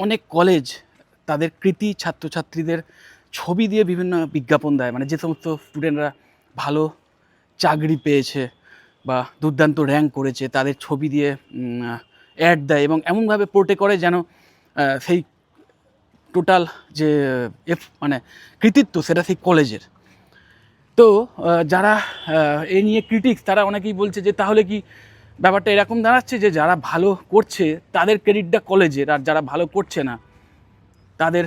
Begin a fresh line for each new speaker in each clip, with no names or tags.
অনেক কলেজ তাদের কৃতী ছাত্রছাত্রীদের ছবি দিয়ে বিভিন্ন বিজ্ঞাপন দেয়, মানে যে সমস্ত স্টুডেন্টরা ভালো চাকরি পেয়েছে বা দুর্দান্ত র্যাঙ্ক করেছে তাদের ছবি দিয়ে অ্যাড দেয় এবং এমনভাবে পোর্টে করে যেন সেই টোটাল যে মানে কৃতিত্ব সেটা সেই কলেজের। তো যারা এ নিয়ে ক্রিটিক্স তারা অনেকেই বলছে যে তাহলে কি ব্যাপারটা এরকম দাঁড়াচ্ছে যে যারা ভালো করছে তাদের ক্রেডিটটা কলেজের, আর যারা ভালো করছে না তাদের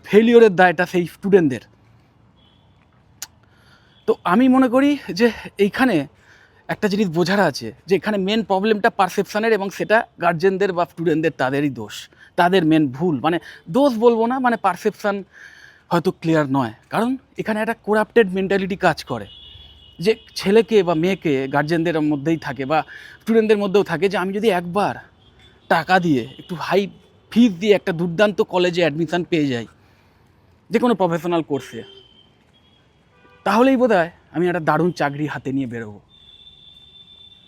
ফেলিওরের দায়টা সেই স্টুডেন্টদের। তো আমি মনে করি যে এইখানে একটা জিনিস বোঝার আছে যে এখানে মেন প্রবলেমটা পারসেপশানের, এবং সেটা গার্জেনদের বা স্টুডেন্টদের তাদেরই দোষ, তাদের মেন ভুল। মানে দোষ বলবো না, মানে পারসেপশান হয়তো ক্লিয়ার নয়, কারণ এখানে একটা করাপ্টেড মেন্টালিটি কাজ করে যে ছেলেকে বা মেয়েকে গার্জেনদের মধ্যেই থাকে বা স্টুডেন্টদের মধ্যেও থাকে যে আমি যদি একবার টাকা দিয়ে একটু হাই ফিস দিয়ে একটা দুর্দান্ত কলেজে অ্যাডমিশান পেয়ে যাই যে কোনো প্রফেশনাল কোর্সে, তাহলেই বোধহয় আমি একটা দারুণ চাকরি হাতে নিয়ে বেরোবো।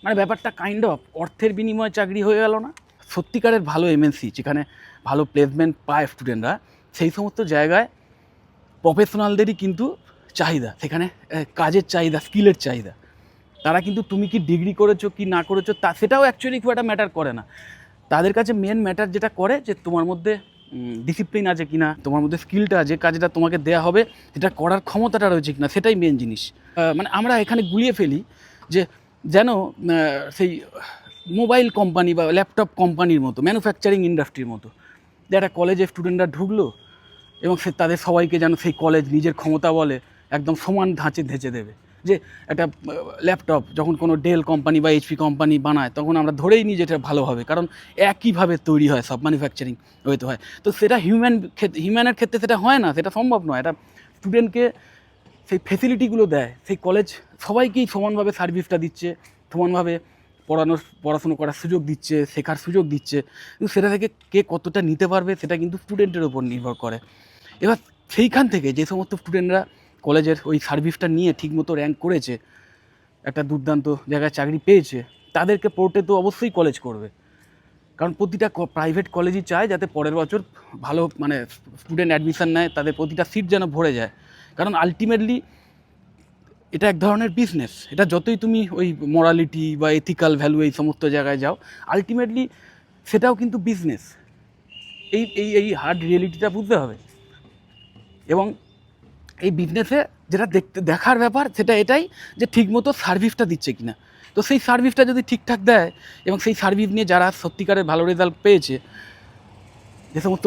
মানে ব্যাপারটা কাইন্ড অফ অর্থের বিনিময়ে চাকরি হয়ে গেল না? সত্যিকারের ভালো এমএনসি যেখানে ভালো প্লেসমেন্ট পায় স্টুডেন্টরা, সেই সমস্ত জায়গায় প্রফেশনালদেরই কিন্তু চাহিদা, সেখানে কাজের চাহিদা, স্কিলের চাহিদা। তারা কিন্তু তুমি কি ডিগ্রি করেছো কি না করেছো তা সেটাও অ্যাকচুয়ালি খুব একটা ম্যাটার করে না। তাদের কাছে মেন ম্যাটার যেটা করে যে তোমার মধ্যে ডিসিপ্লিন আছে কি না, তোমার মধ্যে স্কিলটা, যে কাজটা তোমাকে দেয়া হবে সেটা করার ক্ষমতাটা রয়েছে কি না, সেটাই মেন জিনিস। মানে আমরা এখানে গুলিয়ে ফেলি যে যেন সেই মোবাইল কোম্পানি বা ল্যাপটপ কোম্পানির মতো, ম্যানুফ্যাকচারিং ইন্ডাস্ট্রির মতো, যে একটা কলেজে স্টুডেন্টরা ঢুকলো এবং সে তাদের সবাইকে যেন সেই কলেজ নিজের ক্ষমতা বলে একদম সমান ধাঁচে ধেঁচে দেবে। যে একটা ল্যাপটপ যখন কোনো ডেল কোম্পানি বা এইচপি কোম্পানি বানায় তখন আমরা ধরেই নিই যেটা ভালো হবে, কারণ একইভাবে তৈরি হয়, সব ম্যানুফ্যাকচারিং হয়তো হয়। তো সেটা হিউম্যানের ক্ষেত্রে সেটা হয় না, সেটা সম্ভব নয়। এটা স্টুডেন্টকে সেই ফেসিলিটিগুলো দেয় সেই কলেজ, সবাইকেই সমানভাবে সার্ভিসটা দিচ্ছে, সমানভাবে পড়াশুনো করার সুযোগ দিচ্ছে, শেখার সুযোগ দিচ্ছে, কিন্তু সেটা থেকে কে কতটা নিতে পারবে সেটা কিন্তু স্টুডেন্টের ওপর নির্ভর করে। এবার সেইখান থেকে যে সমস্ত স্টুডেন্টরা কলেজের ওই সার্ভিসটা নিয়ে ঠিকমতো র্যাঙ্ক করেছে, একটা দুর্দান্ত জায়গায় চাকরি পেয়েছে, তাদেরকে পোর্টে তো অবশ্যই কলেজ করবে, কারণ প্রতিটা প্রাইভেট কলেজই চায় যাতে পরের বছর ভালো মানে স্টুডেন্ট অ্যাডমিশান নেয়, তাদের প্রতিটা সিট যেন ভরে যায়। কারণ আলটিমেটলি এটা এক ধরনের বিজনেস। এটা যতই তুমি ওই মোরালিটি বা এথিক্যাল ভ্যালু এই সমস্ত জায়গায় যাও, আলটিমেটলি সেটাও কিন্তু বিজনেস। এই এই এই হার্ড রিয়েলিটিটা বুঝতে হবে। এবং এই বিজনেসে যেটা দেখার ব্যাপার সেটা এটাই যে ঠিকমতো সার্ভিসটা দিচ্ছে কিনা। তো সেই সার্ভিসটা যদি ঠিকঠাক দেয় এবং সেই সার্ভিস নিয়ে যারা সত্যিকারের ভালো রেজাল্ট পেয়েছে, যে সমস্ত